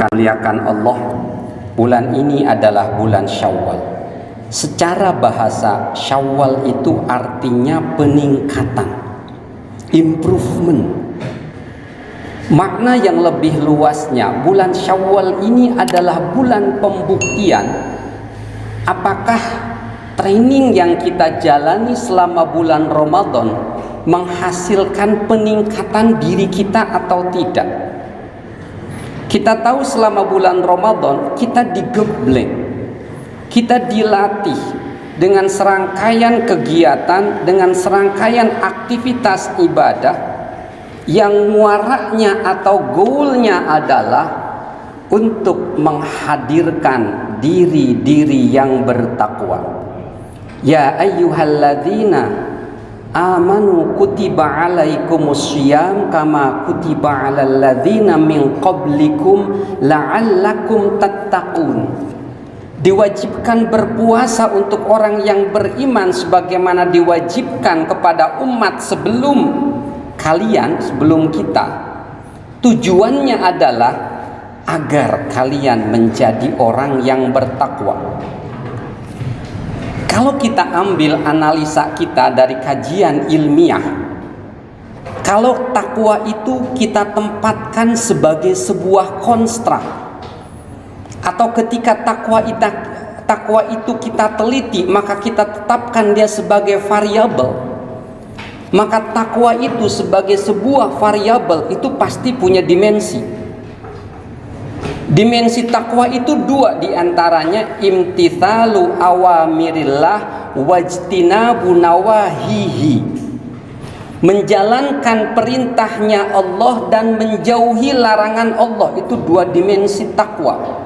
Muliakan Allah, bulan ini adalah bulan Syawal. Secara bahasa, Syawal itu artinya peningkatan, improvement. Makna yang lebih luasnya, bulan Syawal ini adalah bulan pembuktian apakah training yang kita jalani selama bulan Ramadan menghasilkan peningkatan diri kita atau tidak. Kita tahu selama bulan Ramadan kita digebleng, kita dilatih dengan serangkaian kegiatan, dengan serangkaian aktivitas ibadah yang muaraknya atau goalnya adalah untuk menghadirkan diri-diri yang bertakwa. Ya ayyuhalladzina amanu kutiba alaikumus syiyam kama kutiba alal ladzina min qablikum la'allakum tattaqun. Diwajibkan berpuasa untuk orang yang beriman sebagaimana diwajibkan kepada umat sebelum kalian, sebelum kita. Tujuannya adalah agar kalian menjadi orang yang bertakwa. Kalau kita ambil analisa kita dari kajian ilmiah, kalau takwa itu kita tempatkan sebagai sebuah konstruk, atau ketika takwa itu kita teliti, maka kita tetapkan dia sebagai variabel, maka takwa itu sebagai sebuah variabel itu pasti punya dimensi. Dimensi takwa itu dua, diantaranya imtithalu awamirillah wajtinabu nawahihi, menjalankan perintahnya Allah dan menjauhi larangan Allah. Itu dua dimensi takwa.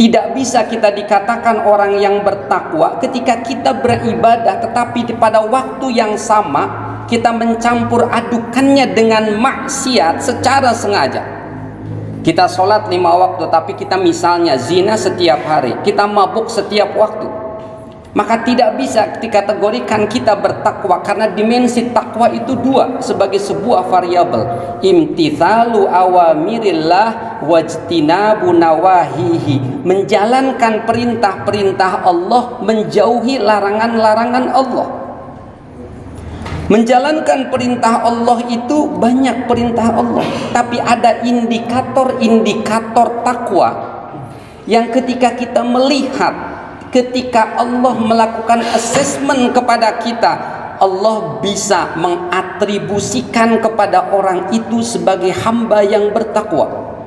Tidak bisa kita dikatakan orang yang bertakwa ketika kita beribadah tetapi pada waktu yang sama kita mencampur adukannya dengan maksiat secara sengaja. Kita sholat 5 waktu, tapi kita misalnya zina setiap hari, kita mabuk setiap waktu, maka tidak bisa dikategorikan kita bertakwa, karena dimensi takwa itu dua sebagai sebuah variabel, imtithalu awamirillah wajtinabu nawahihi, menjalankan perintah-perintah Allah, menjauhi larangan-larangan Allah. Menjalankan perintah Allah itu banyak perintah Allah, tapi ada indikator-indikator takwa yang ketika kita melihat, ketika Allah melakukan assessment kepada kita, Allah bisa mengatribusikan kepada orang itu sebagai hamba yang bertakwa.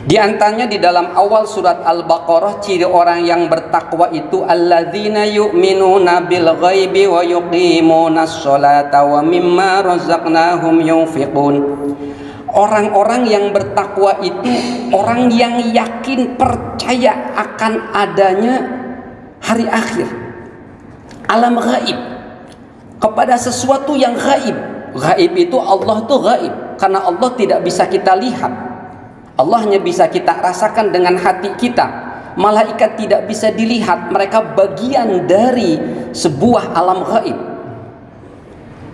Di antaranya di dalam awal surat Al-Baqarah, ciri orang yang bertakwa itu alladzina yu'minuna bil ghaibi wa yuqimunas sholata wa mimma razaqnahum yunfiqun. Orang-orang yang bertakwa itu orang yang yakin, percaya akan adanya hari akhir, alam gaib, kepada sesuatu yang gaib. Gaib itu Allah itu gaib karena Allah tidak bisa kita lihat. Allah hanya bisa kita rasakan dengan hati kita. Malaikat tidak bisa dilihat, mereka bagian dari sebuah alam gaib.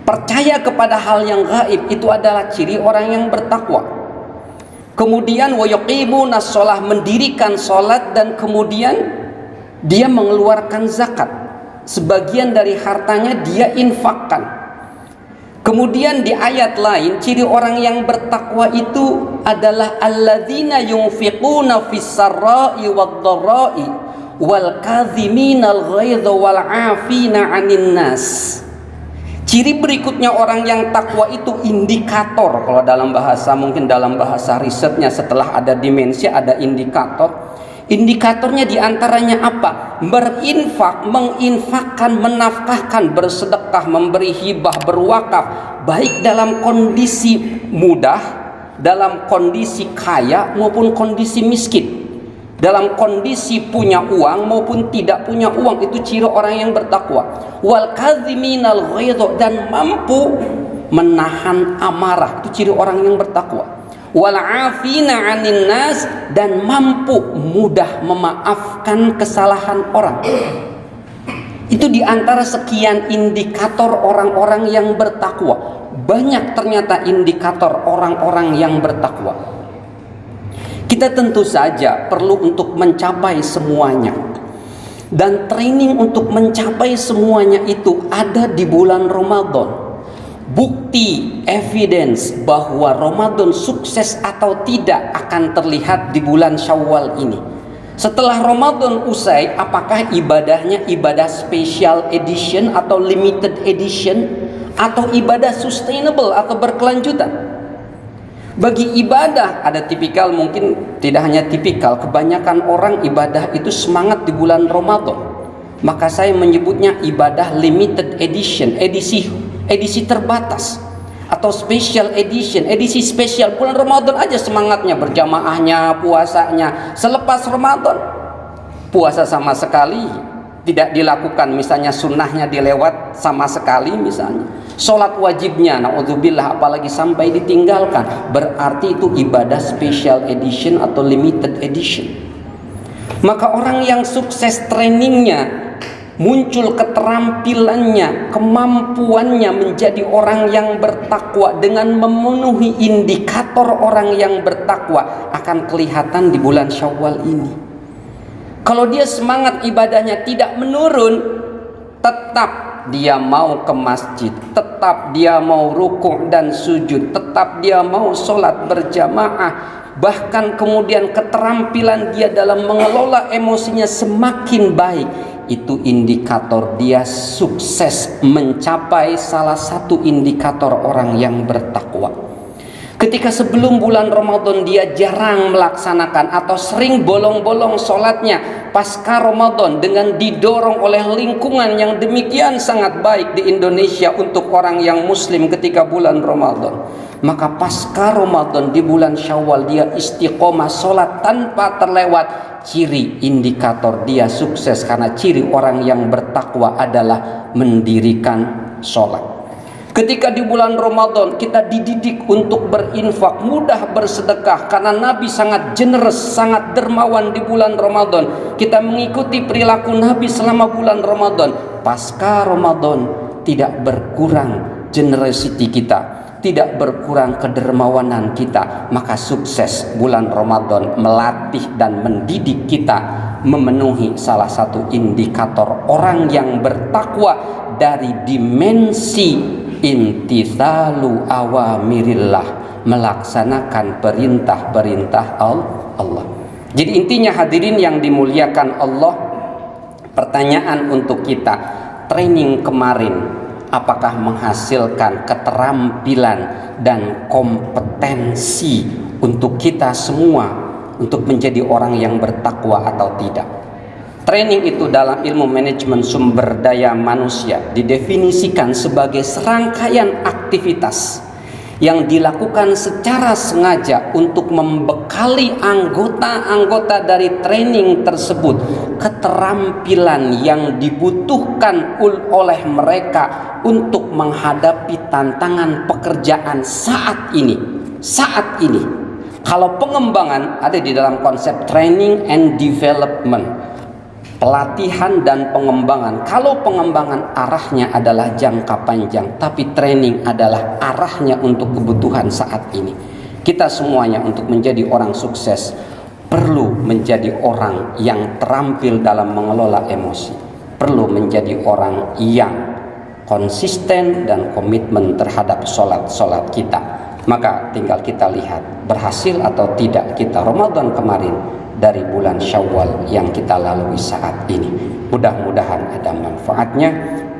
Percaya kepada hal yang gaib itu adalah ciri orang yang bertakwa. Kemudian wa yuqimunas shalah, mendirikan salat, dan kemudian dia mengeluarkan zakat. Sebagian dari hartanya dia infakkan. Kemudian di ayat lain, ciri orang yang bertakwa itu adalah alladzina yunfiquna fis sarra'i wad-dharra'i wal kadhiminal ghaidha wal 'afina 'anil nas. Ciri berikutnya orang yang takwa itu indikator. Kalau dalam bahasa, mungkin dalam bahasa risetnya, setelah ada dimensi ada indikator. Indikatornya diantaranya apa? Berinfak, menginfakkan, menafkahkan, bersedekah, memberi hibah, berwakaf, baik dalam kondisi mudah, dalam kondisi kaya maupun kondisi miskin, dalam kondisi punya uang maupun tidak punya uang. Itu ciri orang yang bertakwa. Wal kadhiminal ghaidha, dan mampu menahan amarah, itu ciri orang yang bertakwa. Wal 'afina 'anil nas, dan mampu mudah memaafkan kesalahan orang. Itu diantara sekian indikator orang-orang yang bertakwa. Banyak ternyata indikator orang-orang yang bertakwa. Kita tentu saja perlu untuk mencapai semuanya. Dan training untuk mencapai semuanya itu ada di bulan Ramadan. Bukti, evidence bahwa Ramadan sukses atau tidak akan terlihat di bulan Syawal ini. Setelah Ramadan usai, apakah ibadahnya ibadah special edition atau limited edition, atau ibadah sustainable atau berkelanjutan? Bagi ibadah ada tipikal, mungkin tidak hanya tipikal, kebanyakan orang ibadah itu semangat di bulan Ramadan. Maka saya menyebutnya ibadah limited edition, edisi terbatas, atau special edition, edisi spesial. Bulan Ramadan aja semangatnya, berjamaahnya, puasanya. Selepas Ramadan, puasa sama sekali tidak dilakukan, misalnya sunnahnya dilewat sama sekali misalnya. Sholat wajibnya, na'udzubillah, apalagi sampai ditinggalkan. Berarti itu ibadah special edition atau limited edition. Maka orang yang sukses trainingnya, muncul keterampilannya, kemampuannya menjadi orang yang bertakwa dengan memenuhi indikator orang yang bertakwa, akan kelihatan di bulan Syawal ini. Kalau dia semangat ibadahnya tidak menurun, tetap dia mau ke masjid, tetap dia mau rukuk dan sujud, tetap dia mau sholat berjamaah, bahkan kemudian keterampilan dia dalam mengelola emosinya semakin baik, itu indikator dia sukses mencapai salah satu indikator orang yang bertakwa. Ketika sebelum bulan Ramadan dia jarang melaksanakan atau sering bolong-bolong sholatnya, pasca Ramadan dengan didorong oleh lingkungan yang demikian sangat baik di Indonesia untuk orang yang muslim ketika bulan Ramadan, maka pasca Ramadan di bulan Syawal dia istiqomah sholat tanpa terlewat. Ciri indikator dia sukses, karena ciri orang yang bertakwa adalah mendirikan sholat. Ketika di bulan Ramadan kita dididik untuk berinfak, mudah bersedekah, karena Nabi sangat generous, sangat dermawan di bulan Ramadan. Kita mengikuti perilaku Nabi selama bulan Ramadan. Pasca Ramadan tidak berkurang generosity kita, tidak berkurang kedermawanan kita. Maka sukses bulan Ramadan melatih dan mendidik kita memenuhi salah satu indikator orang yang bertakwa dari dimensi imtithalu awamirillah, melaksanakan perintah-perintah Allah. Jadi intinya hadirin yang dimuliakan Allah, pertanyaan untuk kita, training kemarin apakah menghasilkan keterampilan dan kompetensi untuk kita semua untuk menjadi orang yang bertakwa atau tidak? Training itu dalam ilmu manajemen sumber daya manusia didefinisikan sebagai serangkaian aktivitas yang dilakukan secara sengaja untuk membekali anggota-anggota dari training tersebut keterampilan yang dibutuhkan oleh mereka untuk menghadapi tantangan pekerjaan saat ini. Kalau pengembangan ada di dalam konsep training and development, pelatihan dan pengembangan. Kalau pengembangan arahnya adalah jangka panjang, tapi training adalah arahnya untuk kebutuhan saat ini. Kita semuanya untuk menjadi orang sukses perlu menjadi orang yang terampil dalam mengelola emosi, perlu menjadi orang yang konsisten dan komitmen terhadap sholat kita. Maka tinggal kita lihat berhasil atau tidak kita Ramadan kemarin dari bulan Syawal yang kita lalui saat ini. Mudah-mudahan ada manfaatnya.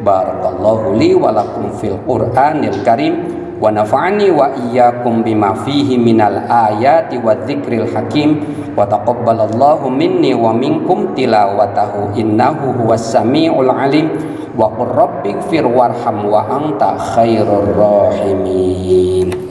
Barakallahu li wa lakum fil Qur'anil Karim wa nafa'ani wa iyyakum bima fihi minal ayati wadh-dzikril hakim wa taqabbalallahu minni wa minkum tilawatahu innahu huwas samiul alim wa qur rabbighfir warham wa anta khairur rahimin.